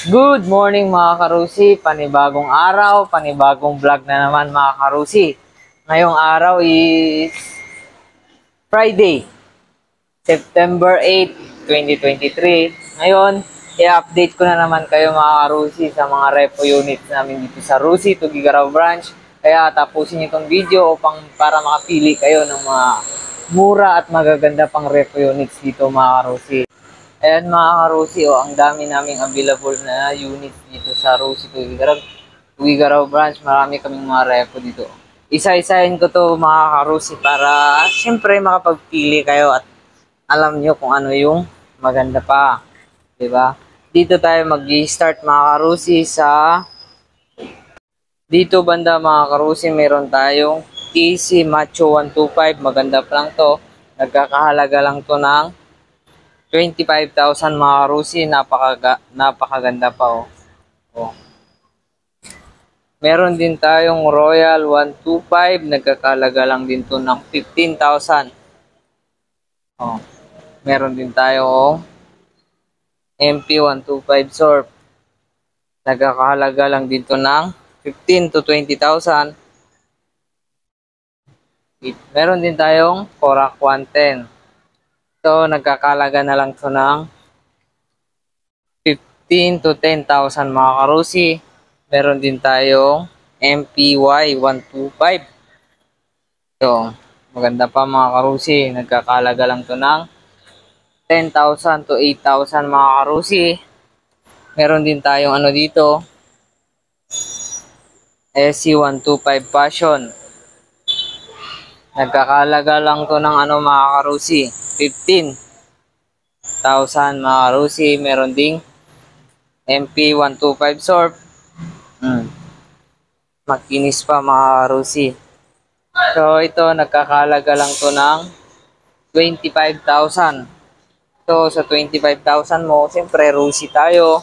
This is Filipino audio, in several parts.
Good morning mga karusi, panibagong araw, panibagong vlog na naman mga karusi. Ngayong araw is Friday, September 8, 2023. Ngayon, i-update ko na naman kayo mga karusi sa mga repo units namin dito sa Rusi, Tugigaraw Branch. Kaya tapusin niyo itong video para makapili kayo ng mga mura at magaganda pang repo units dito mga karusi. Ayan mga karusi, ang dami naming available na units dito sa Rusi Tugigaraw Branch. Marami kaming mga repo dito. Isa-isahin ko to mga karusi para siyempre makapagpili kayo at alam nyo kung ano yung maganda pa. Diba? Dito tayo mag-start mga karusi dito banda mga karusi, meron tayong TC Macho 125. Maganda pa lang to. Nagkakahalaga lang to ng 25,000 mga karusi. Napakaganda pa oh. Meron din tayong Royal 125. Nagkakahalaga lang din to ng 15,000. Oh. Meron din tayong MP 125 Surf. Nagkakahalaga lang din to ng 15 to 20,000. Meron din tayong Korak 110. So, nagkakalaga na lang ito ng 15 to 10,000 mga karusi. Meron din tayong MPY 125. So, maganda pa mga karusi. Nagkakalaga lang ito ng 10,000 to 8,000 mga karusi. Meron din tayong ano dito, SC125 Passion. Nagkakalaga lang to ng ano mga karusi, 15,000 mga karusi. Meron ding MP125 Surf. Makinis pa mga karusi. So ito nagkakalaga lang to ng 25,000. So sa 25,000 mo, siyempre Rusi tayo.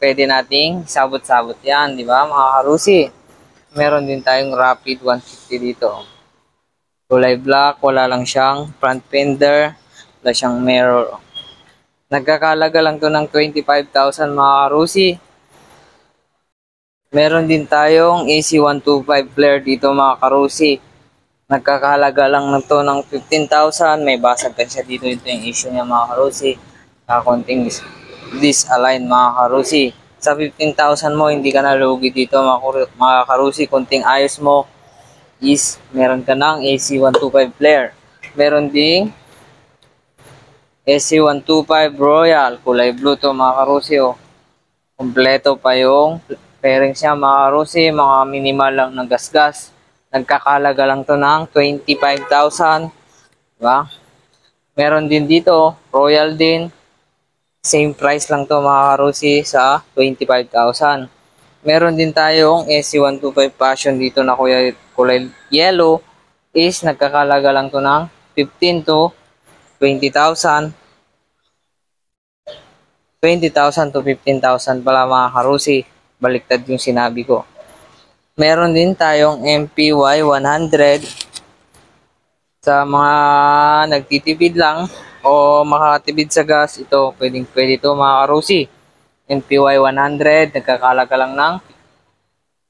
Pwede nating sabot-sabot yan, di ba mga karusi? Meron din tayong Rapid 150 dito. Kulay black, wala lang siyang front fender, wala siyang mirror. Nagkakalaga lang to ng 25,000 mga karusi. Meron din tayong AC125 Flare dito mga karusi. Nagkakalaga lang na to ng 15,000. May basag pa siya dito. Ito yung issue niya mga karusi. Kakunting disalign mga karusi. Sa 15,000 mo, hindi ka nalugi dito mga karusi. Kunting ayos mo is meron ka ng AC125 Flare. Meron ding AC125 Royal. Kulay blue to mga karusi. Oh. Kompleto pa yung pairing siya mga karusi. Mga minimal lang ng gasgas. Nagkakalaga lang to ng 25,000. Diba? Meron din dito, Royal din. Same price lang to mga karusi sa 25,000. Meron din tayong SC125 Passion dito na kulay yellow. Is nagkakalaga lang to ng 15 to 20,000. 20,000 to 15,000 pala mga karusi. Baliktad yung sinabi ko. Meron din tayong MPY 100 sa mga nagtitipid lang o makakatipid sa gas. Ito, pwede ito mga karusi. MPY 100, nagkakalaga lang ng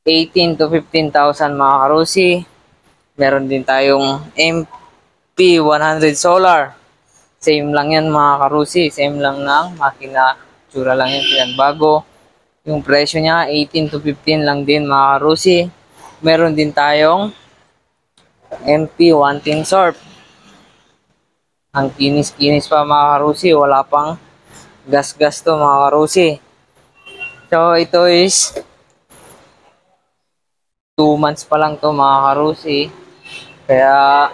18 to 15,000 mga karusi. Meron din tayong MP 100 Solar. Same lang yan mga karusi. Same lang ng makina. Tsura lang yan, pinagbago. Yung presyo niya, 18 to 15 lang din mga karusi. Meron din tayong MP 110 Surf. Ang kinis-kinis pa mga karusi. Wala pang gas-gas to mga karusi. So ito is 2 months pa lang to mga karusi. Kaya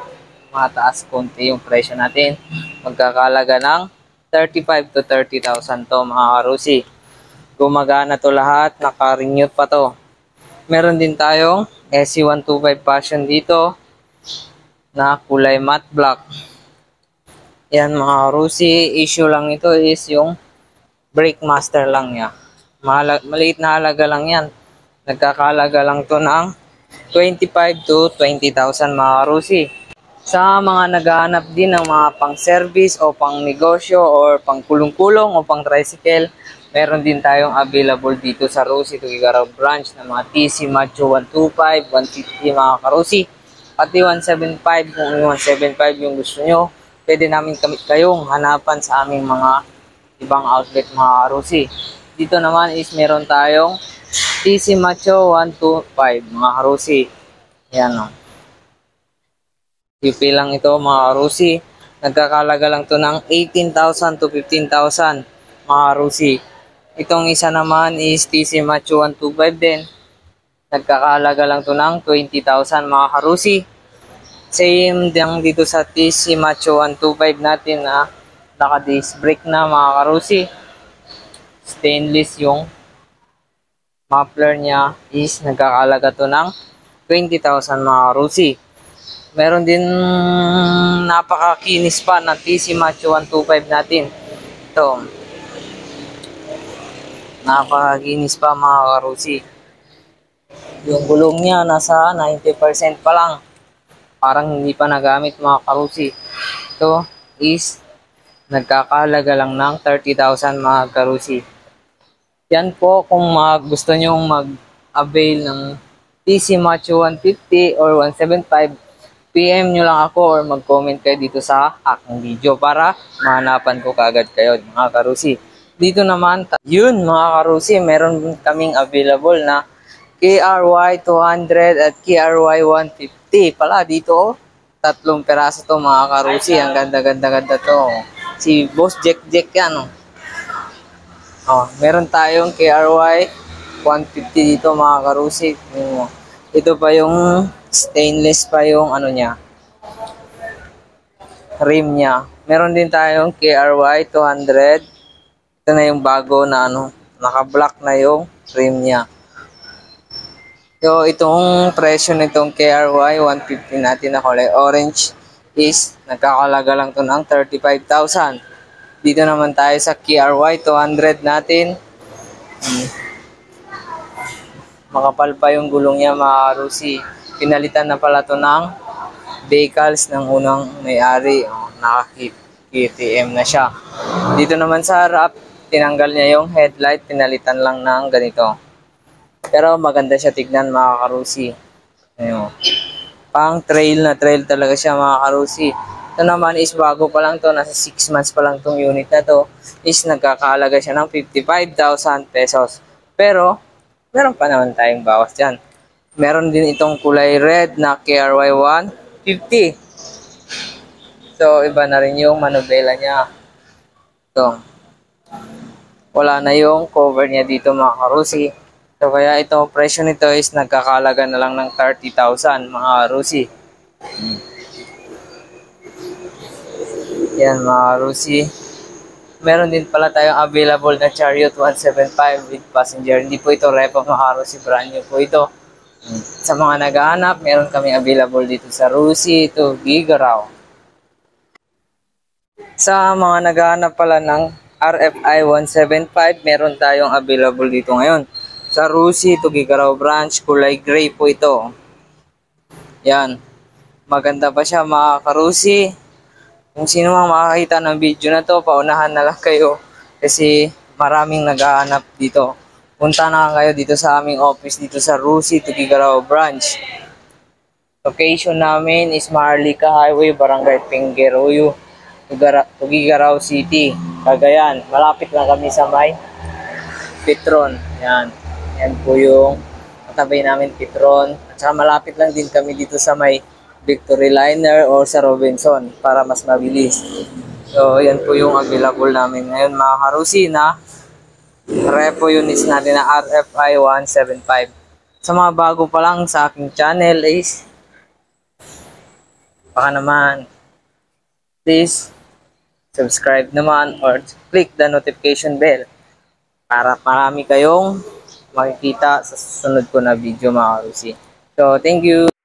mataas konti yung presyo natin. Magkakalaga ng 35 to 30,000 to mga karusi. Gumagana to lahat, naka-renew pa to. Meron din tayong SC125 Passion dito na kulay matte black. Yan mga karusi, issue lang ito is yung brake master lang niya. Maliit na halaga lang yan. Nagkakalaga lang to ng 25 to 20,000 mga karusi. Sa mga naghahanap din ng mga pang-service o pang-negosyo or pang-kulong-kulong o pang-tricycle, Meron din tayong available dito sa Rosie Tugigaraw branch ng mga TC Macho 125, 150 mga karusi. Pati 175 kung 175 yung gusto nyo. Pwede namin kayong hanapan sa aming mga ibang outlet mga karusi. Dito naman is meron tayong TC Macho 125 mga karusi. Yan o. UP lang ito mga karusi. Nagkakalaga lang to ng 18,000 to 15,000 mga karusi. Itong isa naman is TC Macho 125 din. Nagkakahalaga lang to ng 20,000 mga karusi. Same din dito sa TC Macho 125 natin na naka-disc brake na mga karusi. Stainless yung muffler niya is nagkakahalaga to ng 20,000 mga karusi. Meron din napakakinis pa ng TC Macho 125 natin. Ito. Napakaginis pa mga karusi. Yung gulong niya nasa 90% pa lang. Parang hindi pa nagamit mga karusi. Ito is nagkakahalaga lang ng 30,000 mga karusi. Yan po kung gusto nyong mag-avail ng TC Macho 150 or 175, PM nyo lang ako or mag-comment kayo dito sa aking video para mahanapan ko kaagad kayo mga karusi. Dito naman, yun mga karusi, meron kaming available na KRY 200 at KRY 150. Pala dito, tatlong peraso to mga karusi. Ang ganda to. Si Boss Jack yan. Meron tayong KRY 150 dito mga karusi. Ito pa yung stainless pa yung rim niya. Meron din tayong KRY 200. Ito na yung bago na naka-black na yung rim niya. So, itong presyo nitong KRY 150 natin na kulay orange is nagkakalaga lang to ng 35,000. Dito naman tayo sa KRY 200 natin. Makapal pa yung gulong niya mga karusi. Pinalitan na pala to ng decals ng unang may-ari. Naka-KTM na siya. Dito naman sa harap, tinanggal niya yung headlight, pinalitan lang ng ganito. Pero maganda siya tignan mga karusi. Ayun. Pang trail na trail talaga siya mga karusi. Ito naman is bago pa lang to, nasa 6 months pa lang tong unit na to. Is nagkakahalaga siya ng 55,000 pesos. Pero, meron pa naman tayong bawas dyan. Meron din itong kulay red na KRY 150. So, iba na rin yung manubela niya. Ito. Wala na yung cover niya dito mga karusi. So kaya ito, presyo nito is nagkakalaga na lang ng 30,000 mga karusi. Yan mga karusi. Meron din pala tayong available na Chariot 175 with passenger. Hindi po ito repo mga karusi, brand new po ito. Sa mga naghahanap, meron kami available dito sa Rosie Tugigaraw. Sa mga naghahanap pala ng RFI 175, meron tayong available dito ngayon. Sa Rosie Tugigaraw branch, kulay gray po ito. Yan. Maganda pa siya mga karusi. Kung sino mang makakita ng video na to, paunahan na lang kayo. Kasi maraming naghahanap dito. Punta na kayo dito sa aming office dito sa Rosie Tugigaraw branch. Location namin is Maharlika Highway, Barangay Pengueroyo, Tugigaraw City, Cagayan. Malapit lang kami sa may Petron. Yan. Yan po yung katabay namin Petron. At saka malapit lang din kami dito sa may Victory Liner or sa Robinson para mas mabilis. So, yan po yung available namin ngayon mga karusi na repo units natin na RFI 175. Sa mga bago pa lang sa aking channel is baka naman please subscribe naman or click the notification bell para marami kayong makikita sa susunod ko na video mga karusi. So, thank you!